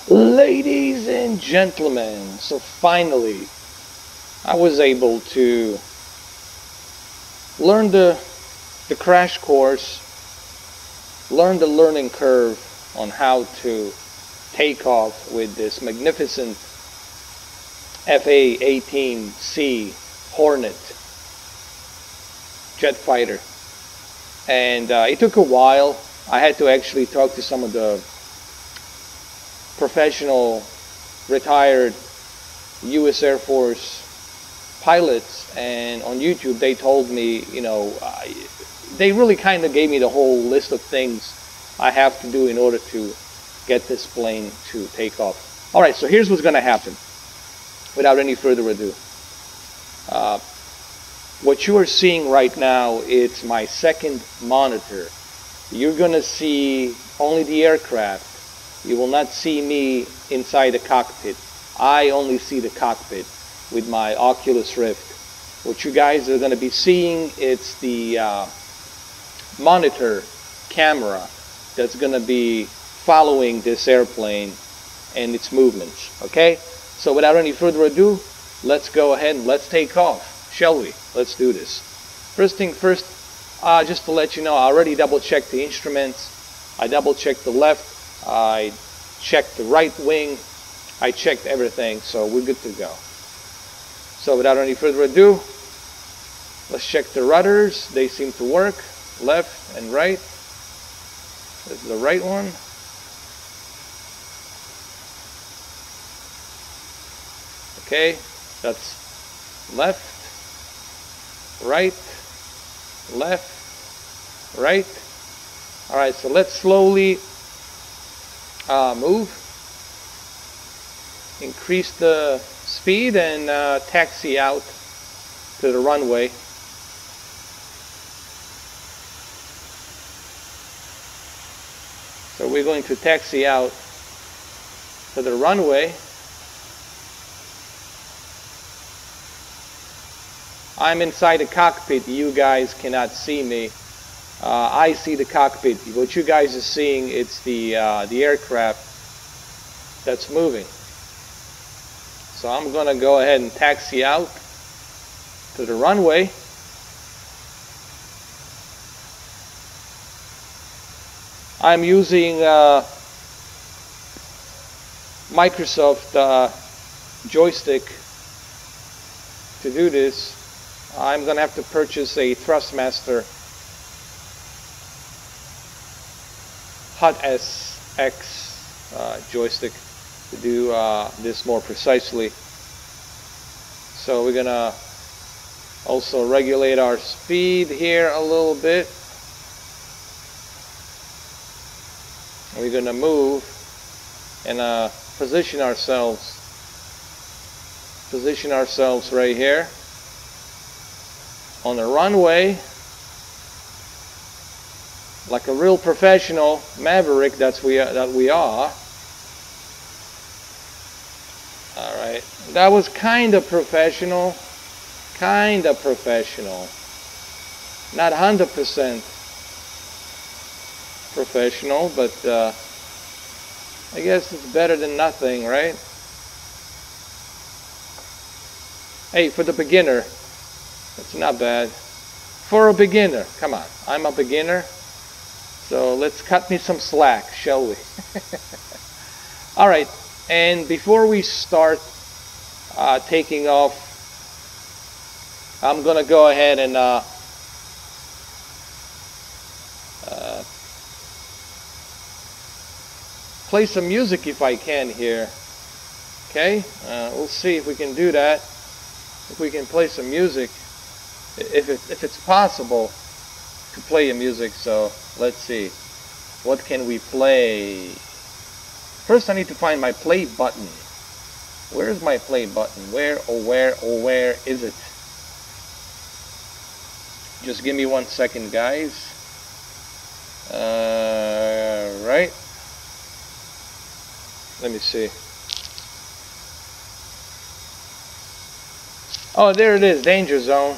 Ladies and gentlemen, so finally I was able to learn the crash course, learn the learning curve on how to take off with this magnificent FA-18C Hornet jet fighter. And it took a while. I had to actually talk to some of the professional retired U.S Air Force pilots, and on YouTube they told me, you know, they really kind of gave me the whole list of things I have to do in order to get this plane to take off. Alright, so here's what's going to happen without any further ado. What you are seeing right now, it's my second monitor. You're going to see only the aircraft. You will not see me inside the cockpit. I only see the cockpit with my Oculus Rift. What you guys are going to be seeing, it's the monitor camera that's going to be following this airplane and its movements. Okay? So without any further ado, let's go ahead and let's take off, shall we? Let's do this. First thing first, just to let you know, I already double-checked the instruments. I double-checked the left. I checked the right wing. I checked everything, so we're good to go. So without any further ado, let's check the rudders. They seem to work. Left and right. This is the right one. Okay, that's left, right, left, right. Alright, so let's slowly move, increase the speed, and taxi out to the runway. So we're going to taxi out to the runway. I'm inside the cockpit. You guys cannot see me. I see the cockpit. What you guys are seeing, it's the aircraft that's moving. So I'm gonna go ahead and taxi out to the runway. I'm using Microsoft joystick to do this. I'm gonna have to purchase a Thrustmaster Hot SX joystick to do this more precisely. So we're gonna also regulate our speed here a little bit. We're gonna move and position ourselves right here on the runway like a real professional maverick that we are. Alright, that was kind of professional, not 100% professional, but I guess it's better than nothing, right? Hey, for the beginner, it's not bad. For a beginner, come on, I'm a beginner. So let's cut me some slack, shall we? Alright, and before we start taking off, I'm gonna go ahead and play some music if I can here. Okay, we'll see if we can do that. If we can play some music, if it's possible to play a music. So let's see, what can we play? First I need to find my play button. Where is my play button? Where is it? Just give me 1 second, guys. Right, let me see. Oh, there it is, Danger Zone.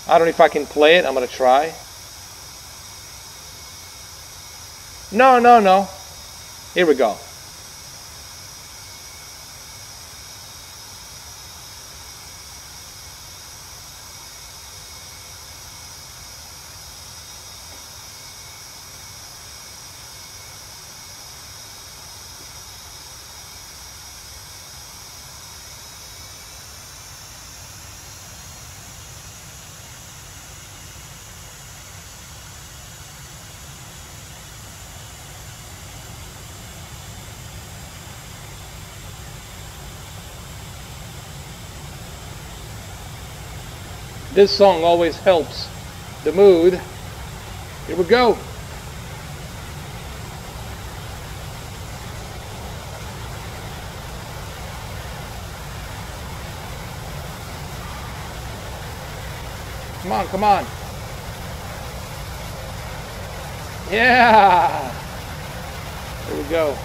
I don't know if I can play it. I'm gonna try. No. Here we go. This song always helps the mood. Here we go. Come on, come on. Yeah. Here we go.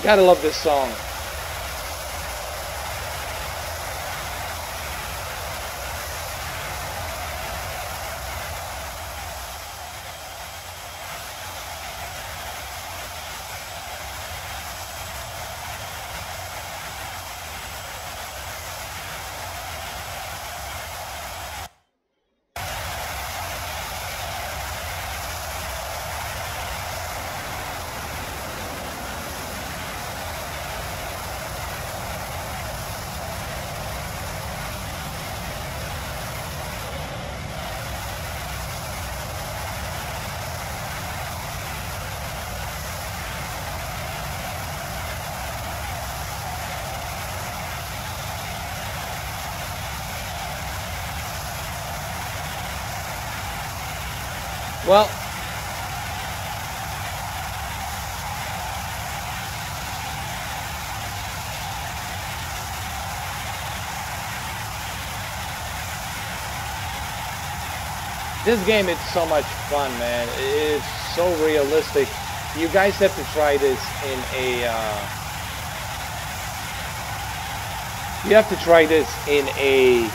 Gotta love this song. Well, this game is so much fun, man. It's so realistic. You guys have to try this in a you have to try this in a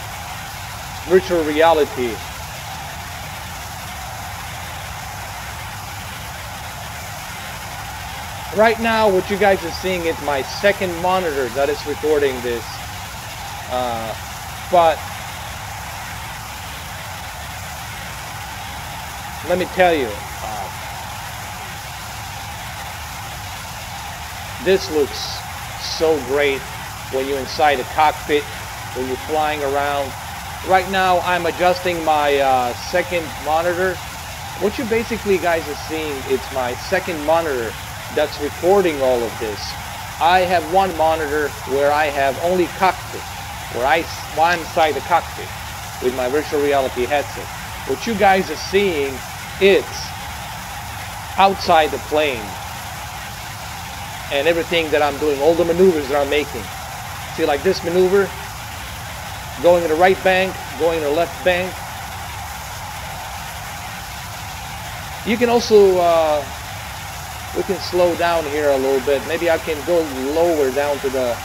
virtual reality. Right now, what you guys are seeing is my second monitor that is recording this. But let me tell you, this looks so great when you're inside a cockpit, when you're flying around. Right now, I'm adjusting my second monitor. What you basically guys are seeing, it's my second monitor that's recording all of this. I have one monitor where I have only cockpit, where I'm inside the cockpit with my virtual reality headset. What you guys are seeing, it's outside the plane and everything that I'm doing, all the maneuvers that I'm making. See, like this maneuver, going in the right bank, going in the left bank. You can also, we can slow down here a little bit. Maybe I can go lower down to the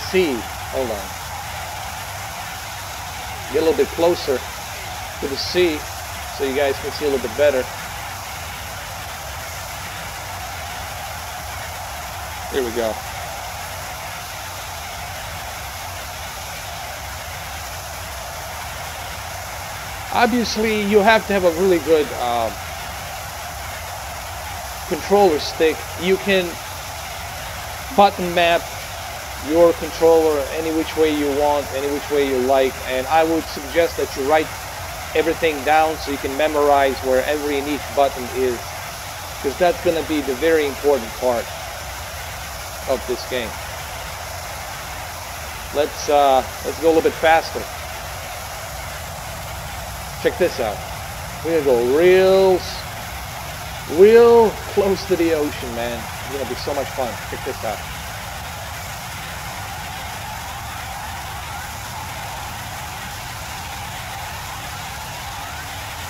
sea. Hold on. Get a little bit closer to the sea so you guys can see a little bit better. Here we go. Obviously, you have to have a really good controller stick. You can button map your controller any which way you want, any which way you like, and I would suggest that you write everything down so you can memorize where every and each button is, because that's going to be the very important part of this game. Let's go a little bit faster. Check this out. We're gonna go real close to the ocean, man. It's gonna be so much fun. Check this out.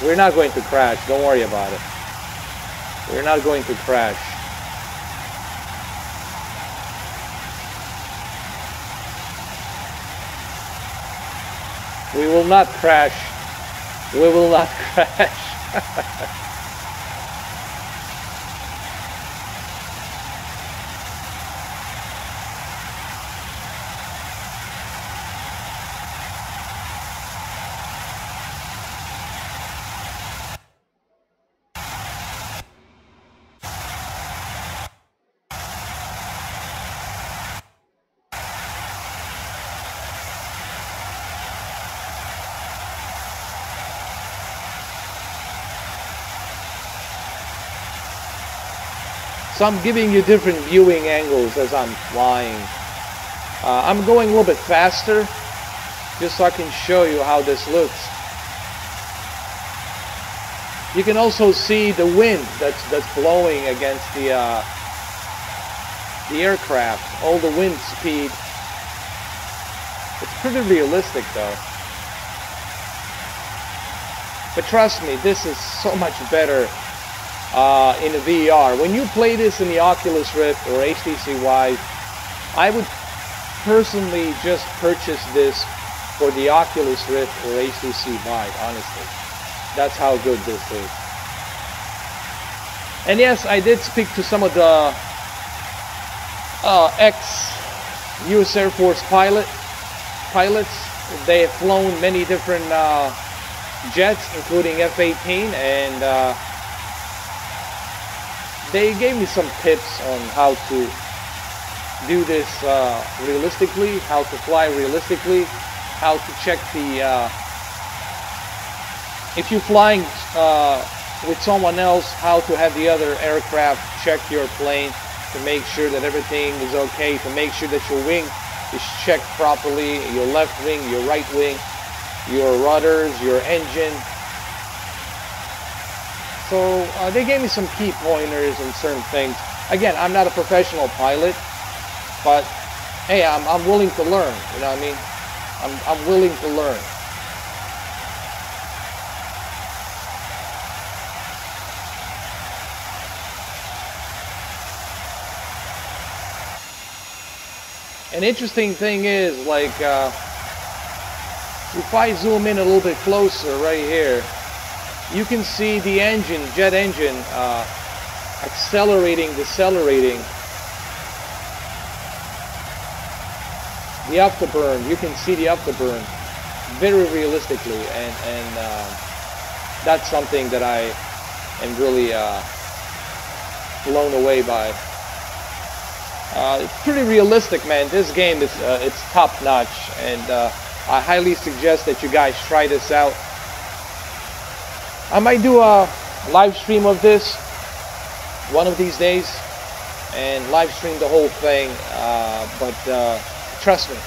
We're not going to crash. Don't worry about it. We're not going to crash. We will not crash. We will not crash. So I'm giving you different viewing angles as I'm flying. I'm going a little bit faster just so I can show you how this looks. You can also see the wind that's blowing against the aircraft, all the wind speed. It's pretty realistic though. But trust me, this is so much better in the VR. When you play this in the Oculus Rift or HTC Vive, I would personally just purchase this for the Oculus Rift or HTC Vive, honestly. That's how good this is. And yes, I did speak to some of the ex-U.S. Air Force pilots. They have flown many different jets, including F-18, and they gave me some tips on how to do this realistically, how to fly realistically, how to check the if you're flying with someone else, how to have the other aircraft check your plane to make sure that everything is okay, to make sure that your wing is checked properly, your left wing, your right wing, your rudders, your engine. So they gave me some key pointers and certain things. Again, I'm not a professional pilot, but hey, I'm willing to learn. You know what I mean? I'm willing to learn. An interesting thing is, like, if I zoom in a little bit closer right here, you can see the engine, jet engine, accelerating, decelerating. The afterburn, you can see the afterburn very realistically, and that's something that I am really blown away by. It's pretty realistic, man. This game is it's top notch, and I highly suggest that you guys try this out. I might do a live stream of this one of these days and live stream the whole thing, but trust me,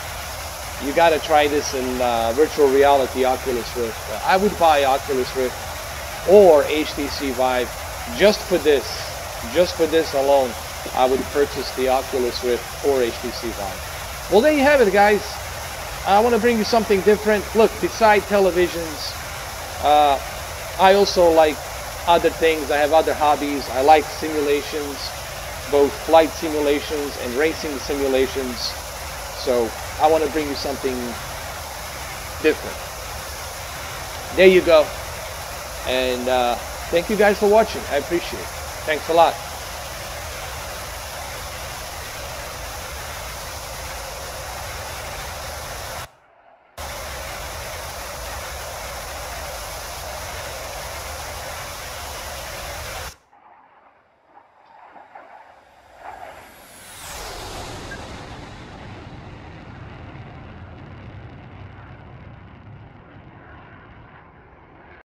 you gotta try this in virtual reality Oculus Rift. I would buy Oculus Rift or HTC Vive just for this alone. I would purchase the Oculus Rift or HTC Vive. Well, there you have it, guys. I want to bring you something different. Look, beside televisions, I also like other things. I have other hobbies. I like simulations, both flight simulations and racing simulations. So I want to bring you something different. There you go. And thank you guys for watching. I appreciate it. Thanks a lot.